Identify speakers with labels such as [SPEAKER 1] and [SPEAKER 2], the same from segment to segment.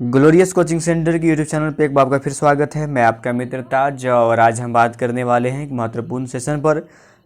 [SPEAKER 1] Glorious coaching centre के YouTube channel पे एक बार आपका फिर स्वागत है। मैं आपका मित्र ताज और आज हम बात करने वाले हैं एक महत्वपूर्ण सेशन पर,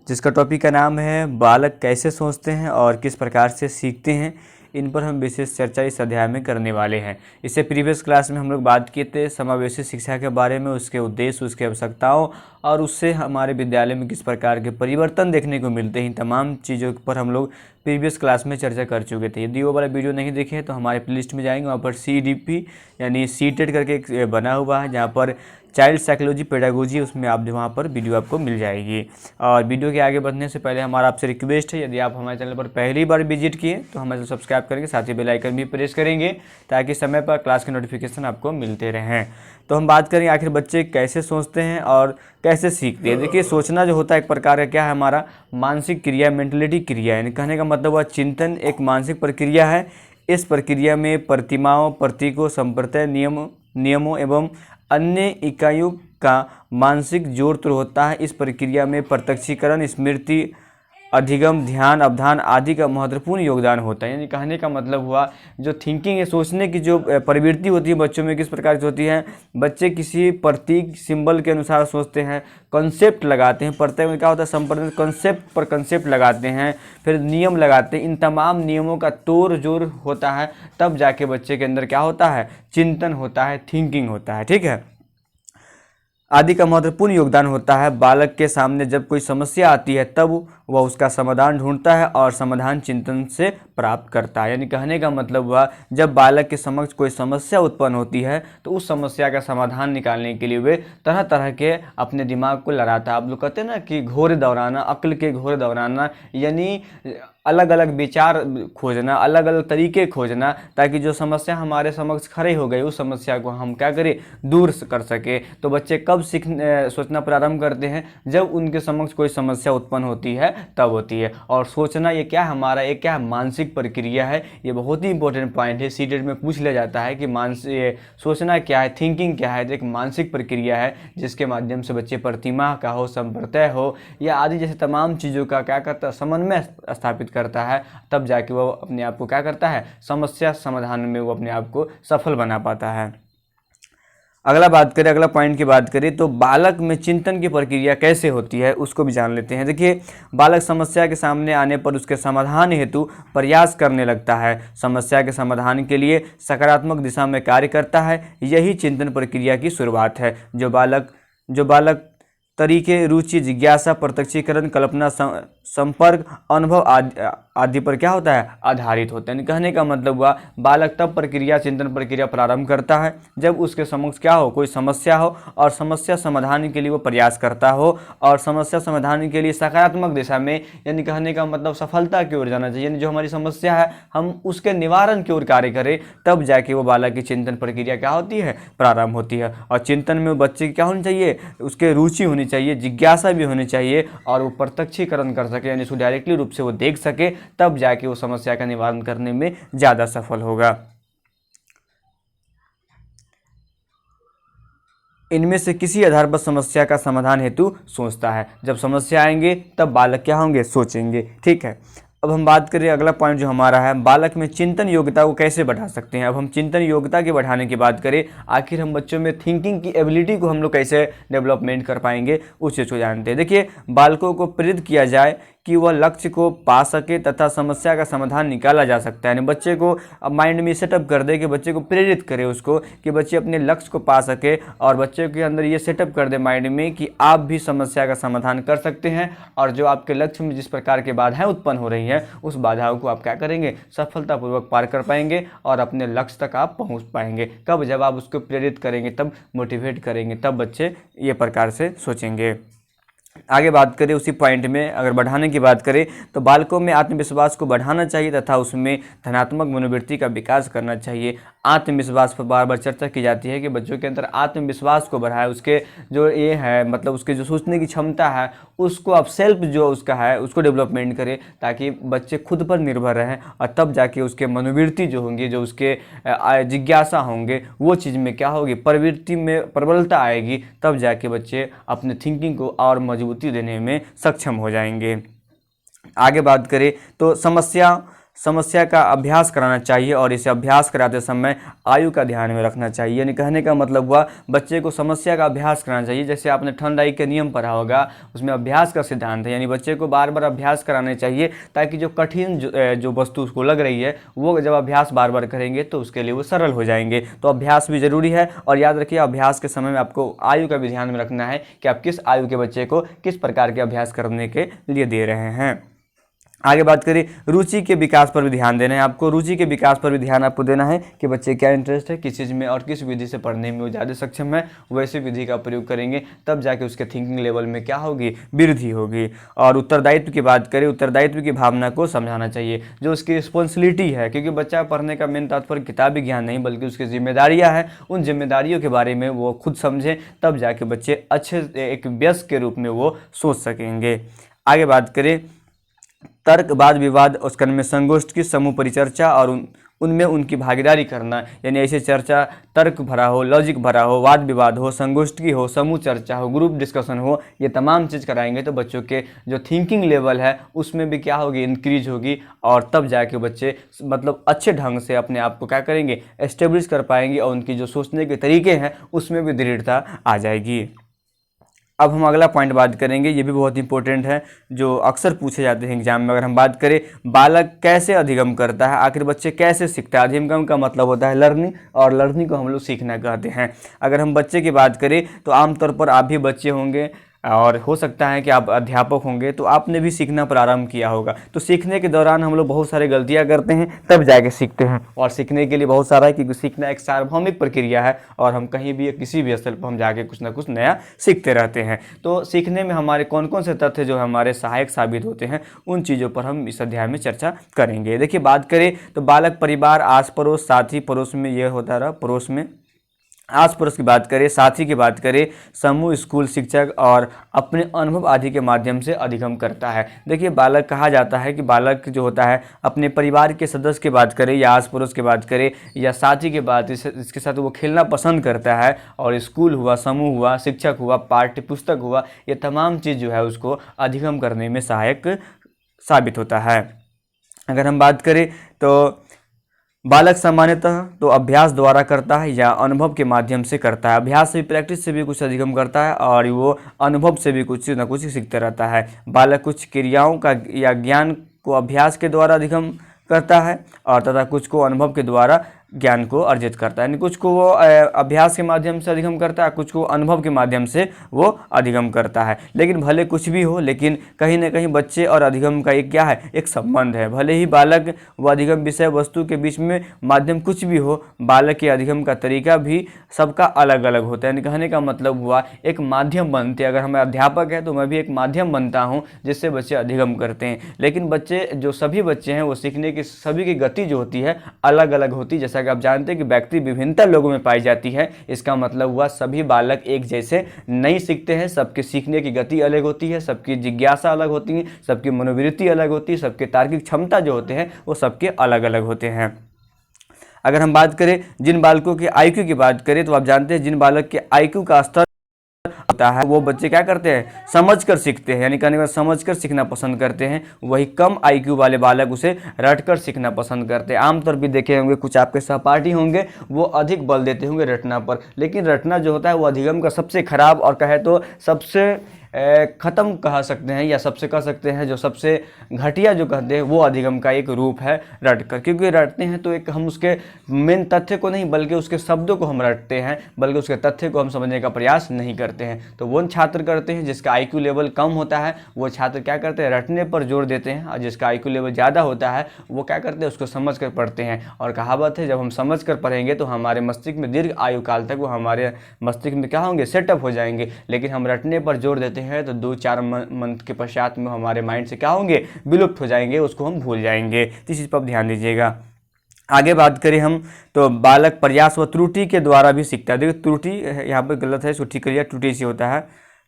[SPEAKER 1] जिसका टॉपिक का नाम है बालक कैसे सोचते हैं और किस प्रकार से सीखते हैं। इन पर हम विशेष चर्चा इस अध्याय में करने वाले हैं। इससे प्रीवियस क्लास में हम लोग बात किए थे समावेशी शिक्षा के बारे में, उसके उद्देश्य, उसकी आवश्यकताओं और उससे हमारे विद्यालय में किस प्रकार के परिवर्तन देखने को मिलते हैं। इन तमाम चीज़ों पर हम लोग प्रीवियस क्लास में चर्चा कर चुके थे। यदि वो वाला वीडियो नहीं देखे तो हमारे प्लेलिस्ट में जाएंगे, वहाँ पर CDP यानी सीटेड करके एक बना हुआ है, जहाँ पर चाइल्ड साइकोलॉजी पेडागोजी, उसमें आप वहाँ पर वीडियो आपको मिल जाएगी। और वीडियो के आगे बढ़ने से पहले हमारा आपसे रिक्वेस्ट है, यदि आप हमारे चैनल पर पहली बार विजिट किए तो हमें सब्सक्राइब करेंगे, साथ ही बेल आइकन भी प्रेस करेंगे ताकि समय पर क्लास के नोटिफिकेशन आपको मिलते रहें। तो हम बात करेंगे आखिर बच्चे कैसे सोचते हैं और कैसे सीखते हैं। देखिए, सोचना जो होता है एक प्रकार का क्या है, हमारा मानसिक क्रिया, मेंटलिटी क्रिया, यानी कहने का मतलब हुआ चिंतन एक मानसिक प्रक्रिया है। इस प्रक्रिया में प्रतिमाओं, प्रतीकों, संप्रदाय, नियमों एवं अन्य इकाइयों का मानसिक जोड़ तोड़ होता है। इस प्रक्रिया में प्रत्यक्षीकरण, स्मृति, अधिगम, ध्यान, अवधान आदि का महत्वपूर्ण योगदान होता है। यानी कहने का मतलब हुआ जो थिंकिंग है, सोचने की जो प्रवृत्ति होती है बच्चों में किस प्रकार से होती है। बच्चे किसी प्रतीक, सिंबल के अनुसार सोचते हैं, कॉन्सेप्ट लगाते हैं। प्रत्यय में क्या होता है, संप्रदाय, कॉन्सेप्ट पर कॉन्सेप्ट लगाते हैं, फिर नियम लगाते हैं। इन तमाम नियमों का तोड़ जोड़ होता है, तब जाके बच्चे के अंदर क्या होता है, चिंतन होता है, थिंकिंग होता है। ठीक है, आदि का महत्वपूर्ण योगदान होता है। बालक के सामने जब कोई समस्या आती है तब वह उसका समाधान ढूंढता है और समाधान चिंतन से प्राप्त करता है। यानी कहने का मतलब हुआ जब बालक के समक्ष कोई समस्या उत्पन्न होती है तो उस समस्या का समाधान निकालने के लिए वे तरह तरह के अपने दिमाग को लड़ाता है। आप लोग कहते हैं ना कि घोर दौड़ाना, अक्ल के घोर दौड़ाना, यानी अलग अलग विचार खोजना, अलग अलग तरीके खोजना, ताकि जो समस्या हमारे समक्ष खड़ी हो गई उस समस्या को हम क्या करें, दूर कर सके। तो बच्चे कब सोचना प्रारंभ करते हैं, जब उनके समक्ष कोई समस्या उत्पन्न होती है तब होती है। और सोचना ये क्या है, हमारा एक क्या है, मानसिक प्रक्रिया है। ये बहुत ही इंपॉर्टेंट पॉइंट है, सीटेट में पूछ लिया जाता है कि सोचना क्या है, थिंकिंग क्या है। एक मानसिक प्रक्रिया है जिसके माध्यम से बच्चे प्रतिमा का हो, संप्रदाय हो या आदि जैसे तमाम चीज़ों का क्या करता है, समन्वय स्थापित करता है। तब जाके वो अपने आप को क्या करता है, समस्या समाधान में वो अपने आप को सफल बना पाता है। अगला पॉइंट की बात करें तो बालक में चिंतन की प्रक्रिया कैसे होती है उसको भी जान लेते हैं। देखिए, बालक समस्या के सामने आने पर उसके समाधान हेतु प्रयास करने लगता है। समस्या के समाधान के लिए सकारात्मक दिशा में कार्य करता है। यही चिंतन प्रक्रिया की शुरुआत है। जो बालक तरीके, रुचि, जिज्ञासा, प्रत्यक्षीकरण, कल्पना, संपर्क, अनुभव आदि पर क्या होता है, आधारित होता है। कहने का मतलब हुआ बालक तब चिंतन प्रक्रिया प्रारंभ करता है जब उसके समक्ष क्या हो, कोई समस्या हो और समस्या समाधान के लिए वो प्रयास करता हो और समस्या समाधान के लिए सकारात्मक दिशा में, यानी कहने का मतलब सफलता की ओर जाना चाहिए। यानी जो हमारी समस्या है हम उसके निवारण की ओर कार्य करें, तब जाके वो बालक की चिंतन प्रक्रिया क्या होती है, प्रारंभ होती है। और चिंतन में बच्चे की क्या होनी चाहिए, उसके रुचि होनी चाहिए, जिज्ञासा भी होनी चाहिए और वो प्रत्यक्षीकरण कर सके, यानी उसको डायरेक्टली रूप से वो देख सके, तब जाके वो समस्या का निवारण करने में ज़्यादा सफल होगा। इनमें से किसी आधार पर समस्या का समाधान हेतु सोचता है। जब समस्या आएंगे तब बालक क्या होंगे, सोचेंगे। ठीक है, अब हम बात करें अगला पॉइंट जो हमारा है, बालक में चिंतन योग्यता को कैसे बढ़ा सकते हैं। अब हम चिंतन योग्यता के बढ़ाने की बात करें, आखिर हम बच्चों में थिंकिंग की एबिलिटी को हम लोग कैसे डेवलपमेंट कर पाएंगे उस चीज़ को जानते हैं। देखिए, बालकों को प्रेरित किया जाए कि वह लक्ष्य को पा सके तथा समस्या का समाधान निकाला जा सकता है। यानी बच्चे को माइंड में सेटअप कर दे कि बच्चे को प्रेरित करे उसको कि बच्चे अपने लक्ष्य को पा सके, और बच्चे के अंदर ये सेटअप कर दे माइंड में कि आप भी समस्या का समाधान कर सकते हैं और जो आपके लक्ष्य में जिस प्रकार की बाधाएं उत्पन्न हो रही हैं उस बाधाओं को आप क्या करेंगे, सफलतापूर्वक पार कर पाएंगे और अपने लक्ष्य तक आप पहुँच पाएंगे। कब, जब आप उसको प्रेरित करेंगे, तब मोटिवेट करेंगे, तब बच्चे ये प्रकार से सोचेंगे। आगे बात करें उसी पॉइंट में, अगर बढ़ाने की बात करें तो बालकों में आत्मविश्वास को बढ़ाना चाहिए तथा उसमें धनात्मक मनोवृत्ति का विकास करना चाहिए। आत्मविश्वास पर बार बार चर्चा की जाती है कि बच्चों के अंदर आत्मविश्वास को बढ़ाए, उसके जो ये है मतलब उसके जो सोचने की क्षमता है उसको आप सेल्फ जो उसका है उसको डेवलपमेंट करें, ताकि बच्चे खुद पर निर्भर रहें और तब जाके उसके मनोवृत्ति जो होंगी, जो उसके जिज्ञासा होंगे, वो चीज़ में क्या होगी, प्रवृत्ति में प्रबलता आएगी, तब जाके बच्चे अपने थिंकिंग को और मजबूती देने में सक्षम हो जाएंगे। आगे बात करें तो समस्या का अभ्यास कराना चाहिए और इसे अभ्यास कराते समय आयु का ध्यान में रखना चाहिए। यानी कहने का मतलब हुआ बच्चे को समस्या का अभ्यास कराना चाहिए। जैसे आपने ठंडाई के नियम पढ़ा होगा, उसमें अभ्यास का सिद्धांत है, यानी बच्चे को बार बार अभ्यास कराने चाहिए ताकि जो कठिन जो वस्तु उसको लग रही है वो जब अभ्यास बार बार करेंगे तो उसके लिए वो सरल हो जाएंगे। तो अभ्यास भी ज़रूरी है। और याद रखिए अभ्यास के समय में आपको आयु का भी ध्यान में रखना है कि आप किस आयु के बच्चे को किस प्रकार के अभ्यास करने के लिए दे रहे हैं। आगे बात करें, रुचि के विकास पर भी ध्यान देना है आपको। रुचि के विकास पर भी ध्यान आपको देना है कि बच्चे क्या इंटरेस्ट है, किस चीज़ में और किस विधि से पढ़ने में वो ज़्यादा सक्षम है, वैसी विधि का प्रयोग करेंगे तब जाके उसके थिंकिंग लेवल में क्या होगी, वृद्धि होगी। और उत्तरदायित्व की बात करें, उत्तरदायित्व की भावना को समझाना चाहिए, जो उसकी रिस्पॉन्सिबिलिटी है, क्योंकि बच्चा पढ़ने का मेन तात्पर्य किताबी ज्ञान नहीं बल्कि उसकी जिम्मेदारियाँ हैं। उन जिम्मेदारियों के बारे में वो खुद समझें तब जाके बच्चे अच्छे एक वयस्क के रूप में वो सोच सकेंगे। आगे बात करें, तर्क वाद विवाद उसके में संगोष्ठ की समूह परिचर्चा और उनमें उनकी भागीदारी करना, यानी ऐसे चर्चा तर्क भरा हो, लॉजिक भरा हो, वाद विवाद हो, संगोष्ठी हो, समूह चर्चा हो, ग्रुप डिस्कशन हो, ये तमाम चीज़ कराएंगे तो बच्चों के जो थिंकिंग लेवल है उसमें भी क्या होगी, इंक्रीज होगी। और तब जाके बच्चे मतलब अच्छे ढंग से अपने आप को क्या करेंगे, एस्टेब्लिश कर पाएंगे और उनकी जो सोचने के तरीके हैं उसमें भी दृढ़ता आ जाएगी। अब हम अगला पॉइंट बात करेंगे, ये भी बहुत इंपॉर्टेंट है, जो अक्सर पूछे जाते हैं एग्जाम में। अगर हम बात करें बालक कैसे अधिगम करता है, आखिर बच्चे कैसे सीखता है। अधिगम का मतलब होता है लर्निंग, और लर्निंग को हम लोग सीखना कहते हैं। अगर हम बच्चे की बात करें तो आमतौर पर आप भी बच्चे होंगे और हो सकता है कि आप अध्यापक होंगे, तो आपने भी सीखना प्रारंभ किया होगा। तो सीखने के दौरान हम लोग बहुत सारी गलतियां करते हैं तब जाके सीखते हैं, और सीखने के लिए बहुत सारा है, क्योंकि सीखना एक सार्वभौमिक प्रक्रिया है और हम कहीं भी किसी भी स्थल पर हम जाके कुछ ना कुछ नया सीखते रहते हैं। तो सीखने में हमारे कौन कौन से तथ्य जो हमारे सहायक साबित होते हैं उन चीज़ों पर हम इस अध्याय में चर्चा करेंगे। देखिए बात करें तो बालक, परिवार, आस पड़ोस, साथी, पड़ोस में यह होता रहा, पड़ोस में आस पड़ोस की बात करें, साथी की बात करें, समूह, स्कूल, शिक्षक और अपने अनुभव आदि के माध्यम से अधिगम करता है। देखिए बालक कहा जाता है कि बालक जो होता है अपने परिवार के सदस्य की बात करें या आस पड़ोस की बात करें या साथी की बात, इसके साथ वो खेलना पसंद करता है। और स्कूल हुआ, समूह हुआ, शिक्षक हुआ, पाठ्य पुस्तक हुआ, ये तमाम चीज़ जो है उसको अधिगम करने में सहायक साबित होता है। अगर हम बात करें तो बालक सामान्यतः तो अभ्यास द्वारा करता है या अनुभव के माध्यम से करता है। अभ्यास से भी, प्रैक्टिस से भी कुछ अधिगम करता है और वो अनुभव से भी कुछ न कुछ सीखते रहता है। बालक कुछ क्रियाओं का या ज्ञान को अभ्यास के द्वारा अधिगम करता है और तथा कुछ को अनुभव के द्वारा ज्ञान को अर्जित करता है। यानी कुछ को वो अभ्यास के माध्यम से अधिगम करता है, कुछ को अनुभव के माध्यम से वो अधिगम करता है। लेकिन भले कुछ भी हो, लेकिन कहीं ना कहीं बच्चे और अधिगम का एक क्या है, एक संबंध है। भले ही बालक व अधिगम विषय वस्तु के बीच में माध्यम कुछ भी हो, बालक के अधिगम का तरीका भी सबका अलग अलग होता है। यानी कहने का मतलब हुआ एक माध्यम बनते हैं। अगर हम अध्यापक है तो मैं भी एक माध्यम बनता हूँ जिससे बच्चे अधिगम करते हैं। लेकिन बच्चे जो सभी बच्चे हैं वो सीखने की सभी की गति जो होती है अलग अलग होती है। जैसा कि आप जानते हैं कि व्यक्ति विभिन्नता लोगों में पाई जाती है, इसका मतलब हुआ सभी बालक एक जैसे नहीं सीखते हैं। सबके सीखने की गति अलग होती है, सबकी जिज्ञासा अलग होती है, सबकी मनोवृत्ति अलग होती है, सबके तार्किक क्षमता जो होते हैं वो सबके अलग अलग होते हैं। अगर हम बात करें जिन बालकों के आईक्यू की बात करें तो आप जानते हैं जिन बालक के आईक्यू का स्तर होता है वो बच्चे क्या करते हैं, समझकर सीखते हैं। यानी कहने का समझकर सीखना पसंद करते हैं। वही कम आईक्यू वाले बालक उसे रटकर सीखना पसंद करते हैं। आमतौर पर देखे होंगे कुछ आपके सहपाठी होंगे वो अधिक बल देते होंगे रटना पर, लेकिन रटना जो होता है वो अधिगम का सबसे खराब और कहे तो सबसे ख़त्म कह सकते हैं या सबसे कह सकते हैं जो सबसे घटिया जो कहते हैं वो अधिगम का एक रूप है रटकर। क्योंकि रटते हैं तो एक हम उसके मेन तथ्य को नहीं बल्कि उसके शब्दों को हम रटते हैं, बल्कि उसके तथ्य को हम समझने का प्रयास नहीं करते हैं। तो वो छात्र करते हैं जिसका आईक्यू लेवल कम होता है, वो छात्र क्या करते हैं, रटने पर जोर देते हैं। और जिसका आईक्यू लेवल ज़्यादा होता है वो क्या करते हैं, उसको समझ कर पढ़ते हैं। और कहावत है जब हम समझ कर पढ़ेंगे तो हमारे मस्तिष्क में दीर्घ आयु काल तक वो हमारे मस्तिष्क में क्या होंगे, सेटअप हो जाएंगे। लेकिन हम रटने पर जोर देते हैं तो 2-4 मंथ के पश्चात में हमारे माइंड से क्या होंगे, विलुप्त हो जाएंगे, उसको हम भूल जाएंगे। इस चीज़ पर ध्यान दीजिएगा। आगे बात करें हम तो बालक प्रयास व त्रुटि के द्वारा भी सीखता है। देखिए त्रुटि यहाँ पर गलत है, इसको ठीक करिए, त्रुटि से होता है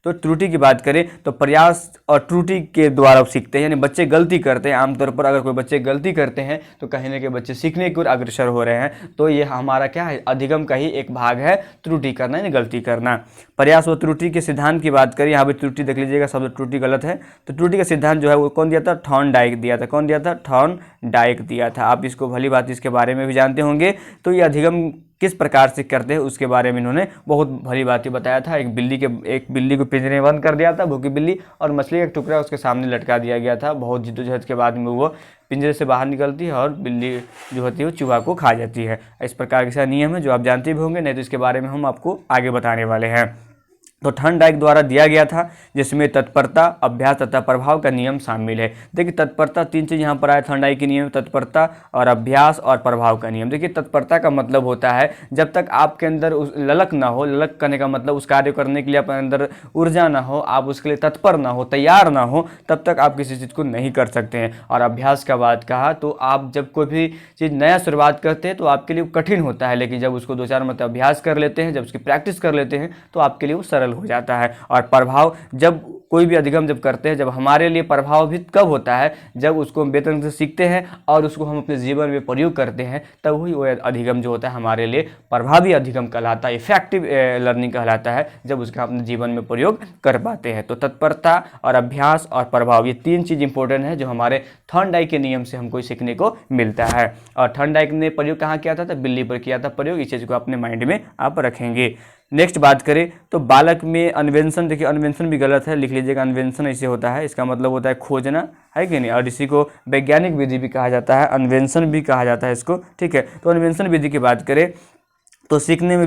[SPEAKER 1] तो त्रुटि की बात करें तो प्रयास और त्रुटि के द्वारा सीखते हैं, यानी बच्चे गलती करते हैं। आमतौर पर अगर कोई बच्चे गलती करते हैं तो कहीं ना कहीं बच्चे सीखने की ओर अग्रसर हो रहे हैं। तो ये हमारा क्या है, अधिगम का ही एक भाग है, त्रुटि करना यानी गलती करना। प्रयास व त्रुटि के सिद्धांत की बात करें, यहाँ पे त्रुटि देख लीजिएगा, शब्द त्रुटि गलत है। तो त्रुटि का सिद्धांत जो है वो कौन दिया था, थॉर्नडाइक दिया था। कौन दिया था, थॉर्नडाइक दिया था। आप इसको भली बात इसके बारे में भी जानते होंगे। तो ये अधिगम किस प्रकार से करते हैं उसके बारे में इन्होंने बहुत भली बात ही बताया था। एक बिल्ली को पिंजरे में बंद कर दिया था, भूखी बिल्ली, और मछली का एक टुकड़ा उसके सामने लटका दिया गया था। बहुत जिद्दोजहद के बाद में वो पिंजरे से बाहर निकलती है और बिल्ली जो होती है वो चूहा को खा जाती है। इस प्रकार के सारे नियम है जो आप जानते भी होंगे, नहीं तो इसके बारे में हम आपको आगे बताने वाले हैं। तो थॉर्नडाइक द्वारा दिया गया था, जिसमें तत्परता, अभ्यास तथा प्रभाव का नियम शामिल है। देखिए तत्परता, तीन चीज़ यहाँ पर आया थॉर्नडाइक के नियम, तत्परता और अभ्यास और प्रभाव का नियम। देखिए तत्परता का मतलब होता है जब तक आपके अंदर उस ललक ना हो, ललक करने का मतलब उस कार्य करने के लिए अपने अंदर ऊर्जा ना हो, आप उसके लिए तत्पर ना हो, तैयार ना हो, तब तक आप किसी चीज़ को नहीं कर सकते हैं। और अभ्यास का बात कहा तो आप जब कोई भी चीज़ नया शुरुआत करते हैं तो आपके लिए कठिन होता है, लेकिन जब उसको 2-4 मतलब अभ्यास कर लेते हैं, जब उसकी प्रैक्टिस कर लेते हैं तो आपके लिए वो सरल हो जाता है। और प्रभाव, जब कोई भी अधिगम जब करते हैं, जब हमारे लिए प्रभावित कब होता है, जब उसको हम बेहतर से सीखते हैं और उसको हम अपने जीवन में प्रयोग करते हैं, तब वही वो अधिगम जो होता है हमारे लिए प्रभावी अधिगम कहलाता है, इफेक्टिव लर्निंग कहलाता है, जब उसका अपने जीवन में प्रयोग कर पाते हैं। तो तत्परता और अभ्यास और प्रभाव, ये तीन चीज़ इंपॉर्टेंट है जो हमारे थॉर्नडाइक के नियम से हमको सीखने को मिलता है। और थॉर्नडाइक ने प्रयोग कहाँ किया था, तो बिल्ली पर किया था प्रयोग। इस चीज़ को अपने माइंड में आप रखेंगे। नेक्स्ट बात करें तो बालक में अन्वेषण, देखिए अन्वेषण भी गलत है, लिख लीजिएगा। अन्वेषण ऐसे होता है, इसका मतलब होता है खोजना, है कि नहीं, और इसी को वैज्ञानिक विधि भी कहा जाता है, अन्वेषण भी कहा जाता है इसको, ठीक है। तो अन्वेषण विधि की बात करें तो सीखने में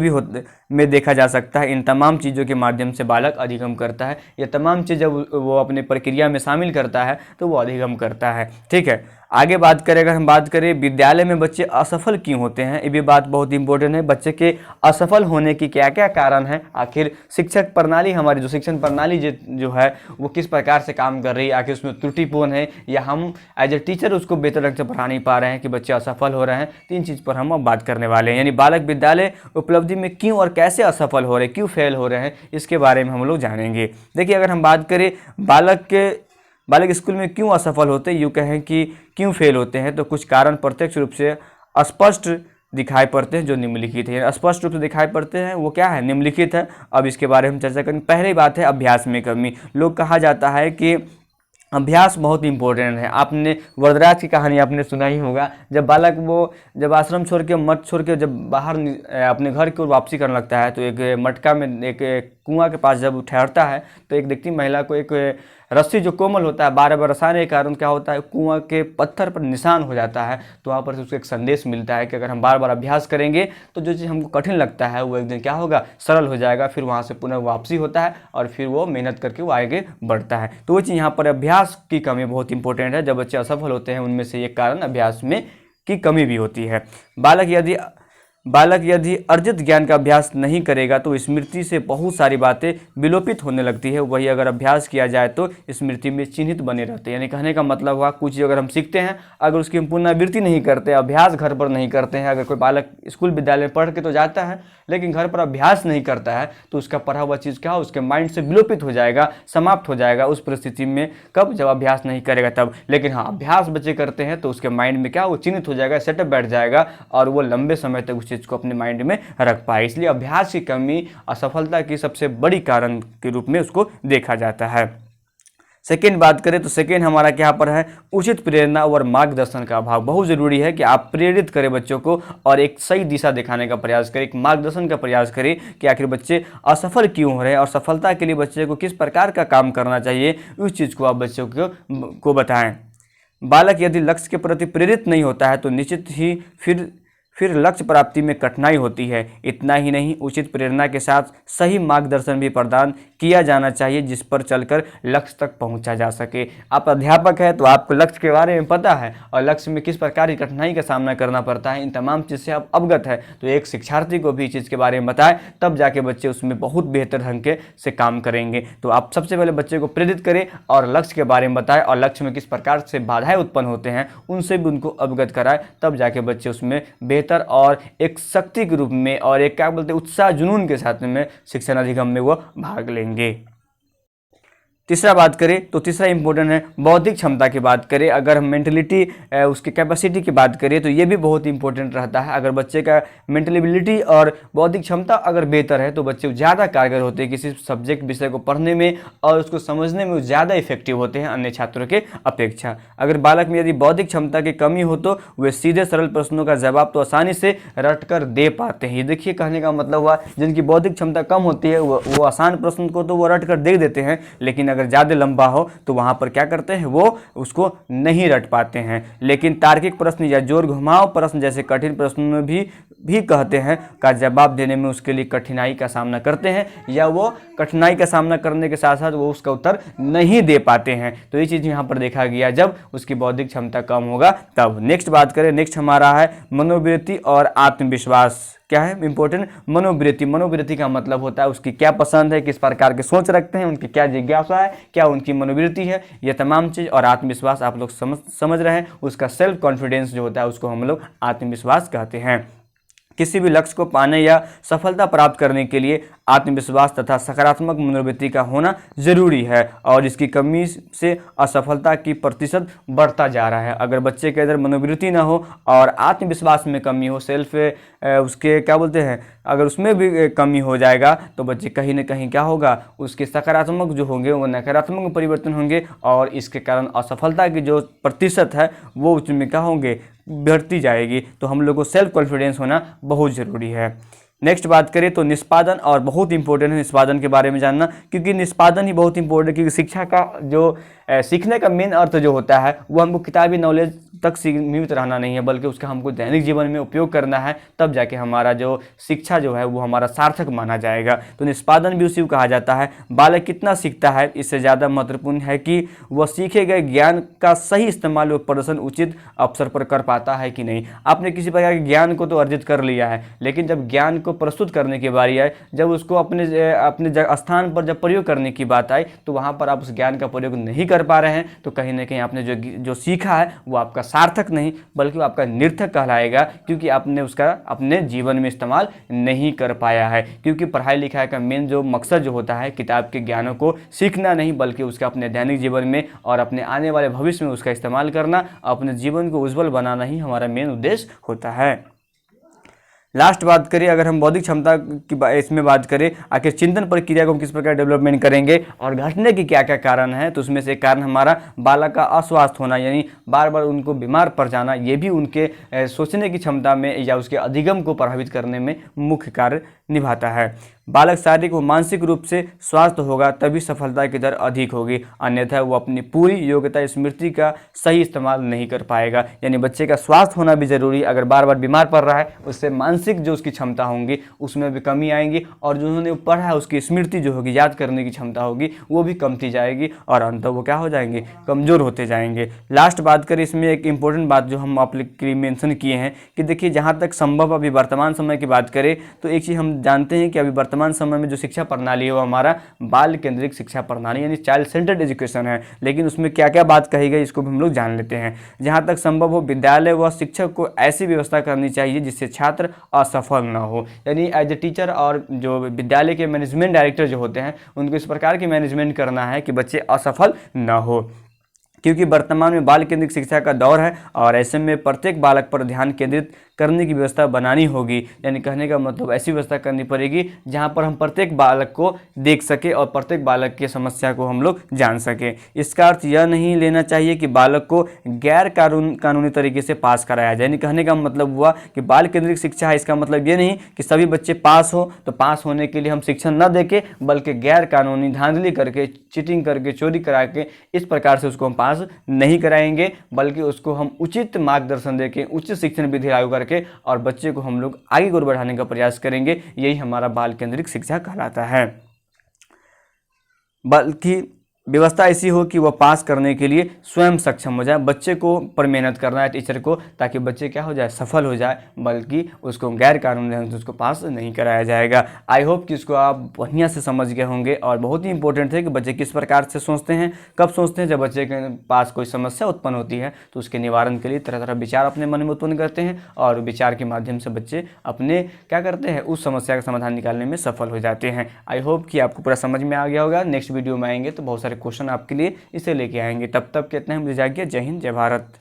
[SPEAKER 1] भी देखा जा सकता है, इन तमाम चीज़ों के माध्यम से बालक अधिगम करता है। ये तमाम चीज़ जब वो अपने प्रक्रिया में शामिल करता है तो वो अधिगम करता है, ठीक है। आगे बात करें, अगर हम बात करें विद्यालय में बच्चे असफल क्यों होते हैं, ये भी बात बहुत इंपॉर्टेंट है। बच्चे के असफल होने की क्या क्या कारण है, आखिर शिक्षक प्रणाली, हमारी जो शिक्षण प्रणाली जो है वो किस प्रकार से काम कर रही है, आखिर उसमें त्रुटिपूर्ण है या हम एज ए टीचर उसको बेहतर ढंग से पढ़ा नहीं पा रहे हैं कि बच्चे असफल हो रहे हैं। तीन चीज़ पर हम अब बात करने वाले हैं, यानी बालक विद्यालय उपलब्धि में क्यों और कैसे असफल हो रहे हैं, क्यों फेल हो रहे हैं, इसके बारे में हम लोग जानेंगे। देखिए अगर हम बात करें बालक स्कूल में क्यों असफल होते हैं, यूँ कहें कि क्यों फेल होते हैं, तो कुछ कारण प्रत्यक्ष रूप से स्पष्ट दिखाई पड़ते हैं जो निम्नलिखित है। स्पष्ट रूप से दिखाई पड़ते हैं वो क्या है, निम्नलिखित है। अब इसके बारे में हम चर्चा करेंगे। पहली बात है अभ्यास में कमी। लोग कहा जाता है कि अभ्यास बहुत इंपॉर्टेंट है। आपने वरदराज की कहानी आपने सुना ही होगा, जब बालक वो जब आश्रम छोड़ के, मठ छोड़ के जब बाहर अपने घर की ओर वापसी करने लगता है तो एक मटका में, एक कुआं के पास जब ठहरता है तो एक देखती महिला को एक रस्सी जो कोमल होता है, बार बार रसाने के कारण क्या होता है, कुआं के पत्थर पर निशान हो जाता है। तो वहाँ पर से उसको एक संदेश मिलता है कि अगर हम बार बार अभ्यास करेंगे तो जो चीज़ हमको कठिन लगता है वो एक दिन क्या होगा, सरल हो जाएगा। फिर वहाँ से पुनः वापसी होता है और फिर वो मेहनत करके वो आगे बढ़ता है। तो वो चीज़ यहाँ पर अभ्यास की कमी बहुत इंपॉर्टेंट है। जब बच्चे असफल होते हैं उनमें से एक कारण अभ्यास में की कमी भी होती है। बालक यदि अर्जित ज्ञान का अभ्यास नहीं करेगा तो स्मृति से बहुत सारी बातें विलोपित होने लगती है। वही अगर अभ्यास किया जाए तो स्मृति में चिन्हित बने रहते हैं। यानी कहने का मतलब हुआ, कुछ चीज़ अगर हम सीखते हैं, अगर उसकी हम पुनरावृत्ति नहीं करते, अभ्यास घर पर नहीं करते हैं, अगर कोई बालक स्कूल विद्यालय में पढ़ के तो जाता है लेकिन घर पर अभ्यास नहीं करता है तो उसका पढ़ा हुआ चीज़ क्या हो, उसके माइंड से विलोपित हो जाएगा, समाप्त हो जाएगा। उस परिस्थिति में कब, जब अभ्यास नहीं करेगा तब। लेकिन हाँ, अभ्यास बच्चे करते हैं तो उसके माइंड में क्या, वो चिन्हित हो जाएगा, सेटअप बैठ जाएगा और वो लंबे समय तक उस चीज़ को अपने माइंड में रख पाए। इसलिए अभ्यास की कमी असफलता की सबसे बड़ी कारण के रूप में उसको देखा जाता है। सेकेंड बात करें तो सेकेंड हमारा क्या पर है, उचित प्रेरणा और मार्गदर्शन का अभाव। बहुत ज़रूरी है कि आप प्रेरित करें बच्चों को और एक सही दिशा दिखाने का प्रयास करें, एक मार्गदर्शन का प्रयास करें कि आखिर बच्चे असफल क्यों हो रहे हैं और सफलता के लिए बच्चे को किस प्रकार का काम करना चाहिए, उस चीज़ को आप बच्चों को बताएं। बालक यदि लक्ष्य के प्रति प्रेरित नहीं होता है तो निश्चित ही फिर लक्ष्य प्राप्ति में कठिनाई होती है। इतना ही नहीं, उचित प्रेरणा के साथ सही मार्गदर्शन भी प्रदान किया जाना चाहिए जिस पर चलकर लक्ष्य तक पहुंचा जा सके। आप अध्यापक हैं तो आपको लक्ष्य के बारे में पता है और लक्ष्य में किस प्रकार की कठिनाई का सामना करना पड़ता है, इन तमाम चीज़ से आप अवगत है। तो एक शिक्षार्थी को भी इस चीज़ के बारे में बताएं, तब जाके बच्चे उसमें बहुत बेहतर ढंग से काम करेंगे। तो आप सबसे पहले बच्चे को प्रेरित करें और लक्ष्य के बारे में बताएं और लक्ष्य में किस प्रकार से बाधाएं उत्पन्न होते हैं उनसे भी उनको अवगत कराएं, तब जाके बच्चे उसमें बेहतर और एक शक्ति के रूप में और एक क्या बोलते हैं, उत्साह जुनून के साथ में शिक्षण अधिगम में वो भाग लेंगे। तीसरा बात करें तो तीसरा इंपॉर्टेंट है बौद्धिक क्षमता की बात करें। अगर हम मेंटलिटी उसकी कैपेसिटी की बात करें तो ये भी बहुत इंपॉर्टेंट रहता है। अगर बच्चे का मेंटलिबिलिटी और बौद्धिक क्षमता अगर बेहतर है तो बच्चे ज़्यादा कारगर होते हैं किसी सब्जेक्ट विषय को पढ़ने में और उसको समझने में ज़्यादा इफेक्टिव होते हैं अन्य छात्रों के अपेक्षा। अगर बालक में यदि बौद्धिक क्षमता की कमी हो तो वे सीधे सरल प्रश्नों का जवाब तो आसानी से रट कर दे पाते हैं। ये देखिए कहने का मतलब हुआ जिनकी बौद्धिक क्षमता कम होती है वो आसान प्रश्न को तो वो रट कर दे देते हैं, लेकिन अगर ज़्यादा लंबा हो तो वहाँ पर क्या करते हैं वो उसको नहीं रट पाते हैं। लेकिन तार्किक प्रश्न या जोर घुमाव प्रश्न जैसे कठिन प्रश्नों में भी कहते हैं का जवाब देने में उसके लिए कठिनाई का सामना करते हैं या वो कठिनाई का सामना करने के साथ साथ वो उसका उत्तर नहीं दे पाते हैं। तो ये चीज़ यहाँ पर देखा गया जब उसकी बौद्धिक क्षमता कम होगा तब। नेक्स्ट बात करें, नेक्स्ट हमारा है मनोवृत्ति और आत्मविश्वास। क्या है इंपॉर्टेंट? मनोवृत्ति। मनोवृत्ति का मतलब होता है उसकी क्या पसंद है, किस प्रकार के सोच रखते हैं, उनकी क्या जिज्ञासा है, क्या उनकी मनोवृत्ति है, ये तमाम चीज़। और आत्मविश्वास आप लोग समझ रहे हैं, उसका सेल्फ कॉन्फिडेंस जो होता है उसको हम लोग आत्मविश्वास कहते हैं। किसी भी लक्ष्य को पाने या सफलता प्राप्त करने के लिए आत्मविश्वास तथा सकारात्मक मनोवृत्ति का होना जरूरी है और इसकी कमी से असफलता की प्रतिशत बढ़ता जा रहा है। अगर बच्चे के अंदर मनोवृत्ति ना हो और आत्मविश्वास में कमी हो, सेल्फ उसके क्या बोलते हैं, अगर उसमें भी कमी हो जाएगा तो बच्चे कहीं ना कहीं क्या होगा, उसके सकारात्मक जो होंगे वो नकारात्मक में परिवर्तन होंगे और इसके कारण असफलता की जो प्रतिशत है वो उसमें क्या होंगे, बढ़ती जाएगी। तो हम लोग को सेल्फ कॉन्फिडेंस होना बहुत ज़रूरी है। नेक्स्ट बात करें तो निष्पादन, और बहुत इंपॉर्टेंट है निष्पादन के बारे में जानना, क्योंकि निष्पादन ही बहुत इंपॉर्टेंट है। क्योंकि शिक्षा का जो सीखने का मेन अर्थ जो होता है वो हमको किताबी नॉलेज तक सीमित रहना नहीं है, बल्कि उसका हमको दैनिक जीवन में उपयोग करना है, तब जाके हमारा जो शिक्षा जो है वो हमारा सार्थक माना जाएगा। तो निष्पादन भी उसी को कहा जाता है। बालक कितना सीखता है इससे ज़्यादा महत्वपूर्ण है कि वह सीखे गए ज्ञान का सही इस्तेमाल व प्रदर्शन उचित अवसर पर कर पाता है कि नहीं। आपने किसी प्रकार के ज्ञान को तो अर्जित कर लिया है, लेकिन जब ज्ञान को प्रस्तुत करने की बारी आए, जब उसको अपने स्थान पर जब प्रयोग करने की बात आए तो वहाँ पर आप उस ज्ञान का प्रयोग नहीं कर पा रहे हैं, तो कहीं ना कहीं आपने जो सीखा है वो आपका सार्थक नहीं बल्कि वो आपका निर्थक कहलाएगा, क्योंकि आपने उसका अपने जीवन में इस्तेमाल नहीं कर पाया है। क्योंकि पढ़ाई लिखाई का मेन जो मकसद जो होता है किताब के ज्ञानों को सीखना नहीं, बल्कि उसका अपने दैनिक जीवन में और अपने आने वाले भविष्य में उसका इस्तेमाल करना, अपने जीवन को उज्जवल बनाना ही हमारा मेन उद्देश्य होता है। लास्ट बात करें, अगर हम बौद्धिक क्षमता की इसमें बात करें, आखिर चिंतन प्रक्रिया को हम किस प्रकार डेवलपमेंट करेंगे और घटने की क्या क्या कारण है, तो उसमें से कारण हमारा बालक का अस्वास्थ्य होना, यानी बार बार उनको बीमार पड़ जाना, ये भी उनके सोचने की क्षमता में या उसके अधिगम को प्रभावित करने में मुख्य कार्य निभाता है। बालक शारीरिक व मानसिक रूप से स्वस्थ होगा तभी सफलता की दर अधिक होगी, अन्यथा वो अपनी पूरी योग्यता स्मृति का सही इस्तेमाल नहीं कर पाएगा। यानी बच्चे का स्वास्थ्य होना भी जरूरी। अगर बार बार बीमार पड़ रहा है उससे मानसिक जो उसकी क्षमता होंगी उसमें भी कमी आएगी और जो उन्होंने पढ़ा है उसकी स्मृति जो होगी, याद करने की क्षमता होगी, वो भी कमती जाएगी और अंत वो क्या हो जाएंगे, कमज़ोर होते जाएंगे। लास्ट बात करें, इसमें एक इंपॉर्टेंट बात जो हम आप लोग के लिए मेंशन किए हैं कि देखिए जहाँ तक संभव अभी वर्तमान समय की बात करें तो एक चीज़ हम जानते हैं कि अभी वर्तमान समय में जो शिक्षा प्रणाली है वो हमारा बाल केंद्रित शिक्षा प्रणाली यानी चाइल्ड सेंटर्ड एजुकेशन है। लेकिन उसमें क्या क्या बात कही गई इसको भी हम लोग जान लेते हैं। जहाँ तक संभव हो विद्यालय व शिक्षक को ऐसी व्यवस्था करनी चाहिए जिससे छात्र असफल ना हो। यानी एज ए टीचर और जो विद्यालय के मैनेजमेंट डायरेक्टर जो होते हैं उनको इस प्रकार की मैनेजमेंट करना है कि बच्चे असफल ना हो, क्योंकि वर्तमान में बाल केंद्रित शिक्षा का दौर है और ऐसे में प्रत्येक बालक पर ध्यान केंद्रित करने की व्यवस्था बनानी होगी। यानी कहने का मतलब ऐसी व्यवस्था करनी पड़ेगी जहां पर हम प्रत्येक बालक को देख सके और प्रत्येक बालक की समस्या को हम लोग जान सके। इसका अर्थ यह नहीं लेना चाहिए कि बालक को गैर कानूनी तरीके से पास कराया जाए। यानी कहने का मतलब हुआ कि बाल केंद्रित शिक्षा है, इसका मतलब ये नहीं कि सभी बच्चे पास हो तो पास होने के लिए हम शिक्षण न देके, बल्कि गैर कानूनी धांधली करके, चीटिंग करके, चोरी करा के इस प्रकार से उसको हम पास नहीं कराएंगे, बल्कि उसको हम उचित मार्गदर्शन देके, उचित शिक्षण विधि लागू करके और बच्चे को हम लोग आगे की ओर बढ़ाने का प्रयास करेंगे। यही हमारा बाल केंद्रित शिक्षा कहलाता है। बल्कि व्यवस्था ऐसी हो कि वह पास करने के लिए स्वयं सक्षम हो जाए। बच्चे को पर मेहनत करना है टीचर को, ताकि बच्चे क्या हो जाए, सफल हो जाए, बल्कि उसको गैर कानूनी ढंग से उसको पास नहीं कराया जाएगा। आई होप कि इसको आप बढ़िया से समझ गए होंगे। और बहुत ही इंपॉर्टेंट है कि बच्चे किस प्रकार से सोचते हैं, कब सोचते हैं, जब बच्चे के पास कोई समस्या उत्पन्न होती है तो उसके निवारण के लिए तरह तरह विचार अपने मन में उत्पन्न करते हैं और विचार के माध्यम से बच्चे अपने क्या करते हैं, उस समस्या का समाधान निकालने में सफल हो जाते हैं। आई होप कि आपको पूरा समझ में आ गया होगा। नेक्स्ट वीडियो में आएंगे तो बहुत सारे क्वेश्चन आपके लिए इसे लेके आएंगे। तब तक कितने हम जाइए, जय हिंद जय भारत।